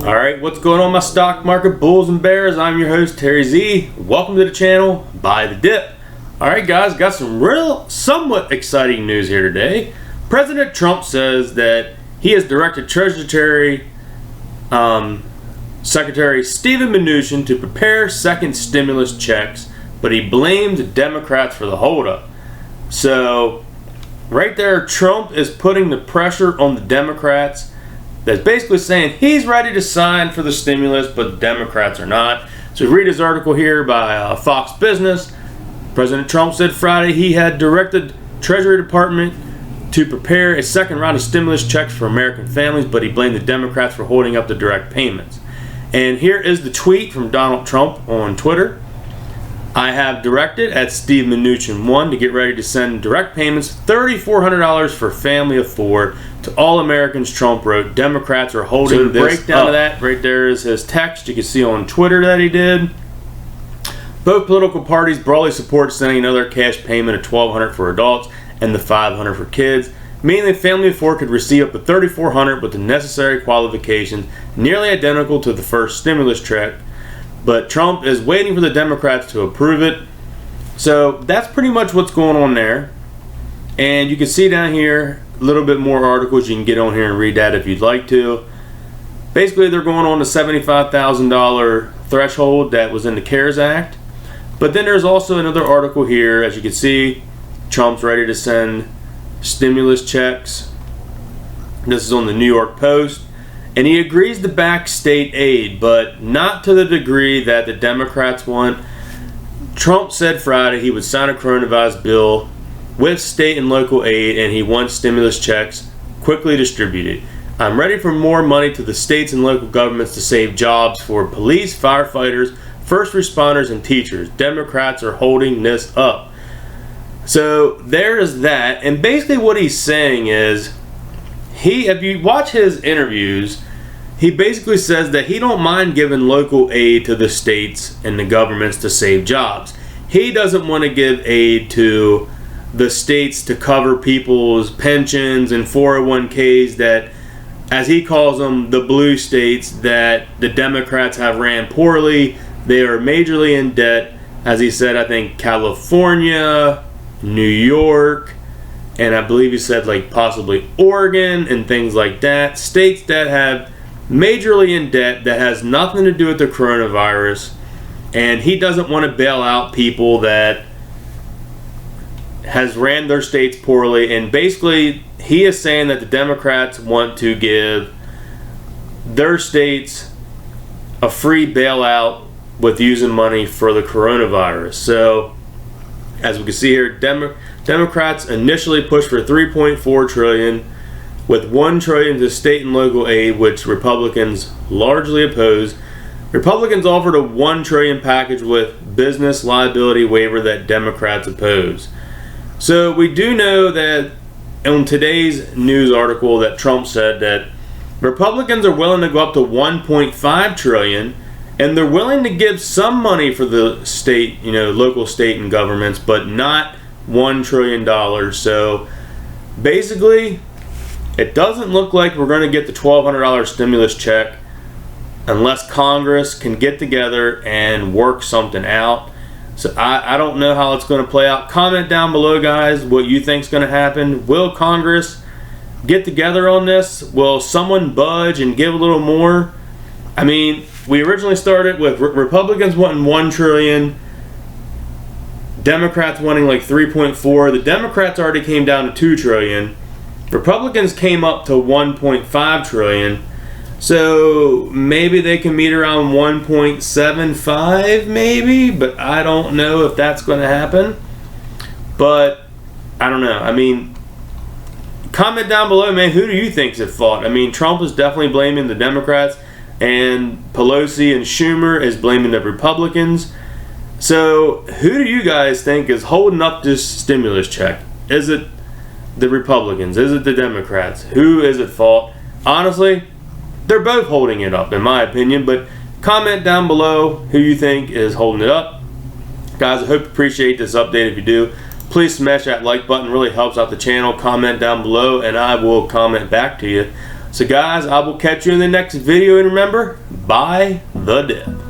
All right, what's going on, my stock market bulls and bears? I'm your host, Terry Z. Welcome to the channel, Buy the Dip. All right, guys, got some somewhat exciting news here today. President Trump says that he has directed Treasury Secretary Steven Mnuchin to prepare second stimulus checks, but he blamed Democrats for the holdup. So, right there, Trump is putting the pressure on the Democrats. That's basically saying he's ready to sign for the stimulus, but the Democrats are not. So read his article here by Fox Business. President Trump said Friday he had directed Treasury Department to prepare a second round of stimulus checks for American families, but he blamed the Democrats for holding up the direct payments. And here is the tweet from Donald Trump on Twitter. I have directed at Steve Mnuchin 1 to get ready to send direct payments $3,400 for family of 4 to all Americans, Trump wrote. Democrats are holding this up. So the breakdown of that right there is his text. You can see on Twitter that he did. Both political parties broadly support sending another cash payment of $1,200 for adults and the $500 for kids. Meaning the family of 4 could receive up to $3,400 with the necessary qualifications nearly identical to the first stimulus check. But Trump is waiting for the Democrats to approve it. So that's pretty much what's going on there. And you can see down here a little bit more articles. You can get on here and read that if you'd like to. Basically, they're going on the $75,000 threshold that was in the CARES Act. But then there's also another article here. As you can see, Trump's ready to send stimulus checks. This is on the New York Post. And he agrees to back state aid, but not to the degree that the Democrats want. Trump said Friday he would sign a coronavirus bill with state and local aid, and he wants stimulus checks quickly distributed. I'm ready for more money to the states and local governments to save jobs for police, firefighters, first responders, and teachers. Democrats are holding this up. So there's that. And basically what he's saying is, if you watch his interviews, he basically says that he don't mind giving local aid to the states and the governments to save jobs. He doesn't want to give aid to the states to cover people's pensions and 401ks that, as he calls them, the blue states that the Democrats have ran poorly. They are majorly in debt. As he said, I think California, New York, and I believe he said like possibly Oregon and things like that. States that have majorly in debt that has nothing to do with the coronavirus. And he doesn't want to bail out people that has ran their states poorly. And basically he is saying that the Democrats want to give their states a free bailout with using money for the coronavirus. So as we can see here, Democrats initially pushed for $3.4 trillion, with $1 trillion to state and local aid, which Republicans largely opposed. Republicans offered a $1 trillion package with business liability waiver that Democrats opposed. So we do know that on today's news article that Trump said that Republicans are willing to go up to $1.5 trillion, and they're willing to give some money for the state, local state and governments, but not $1 trillion. So basically, it doesn't look like we're going to get the $1,200 stimulus check unless Congress can get together and work something out. So I don't know how it's going to play out. Comment down below, guys, what you think is going to happen. Will Congress get together on this? Will someone budge and give a little more? I mean, we originally started with Republicans wanting $1 trillion, Democrats wanting like 3.4. The Democrats already came down to $2 trillion. Republicans came up to 1.5 trillion. So maybe they can meet around 1.75 maybe, but I don't know if that's going to happen. But I don't know. I mean, comment down below, man, who do you think's at fault? I mean, Trump is definitely blaming the Democrats, and Pelosi and Schumer is blaming the Republicans. So who do you guys think is holding up this stimulus check? Is it the Republicans? Is it the Democrats? Who is at fault? Honestly, they're both holding it up in my opinion, but comment down below who you think is holding it up. Guys, I hope you appreciate this update. If you do, please smash that like button. It really helps out the channel. Comment down below and I will comment back to you. So guys, I will catch you in the next video, and remember, buy the dip.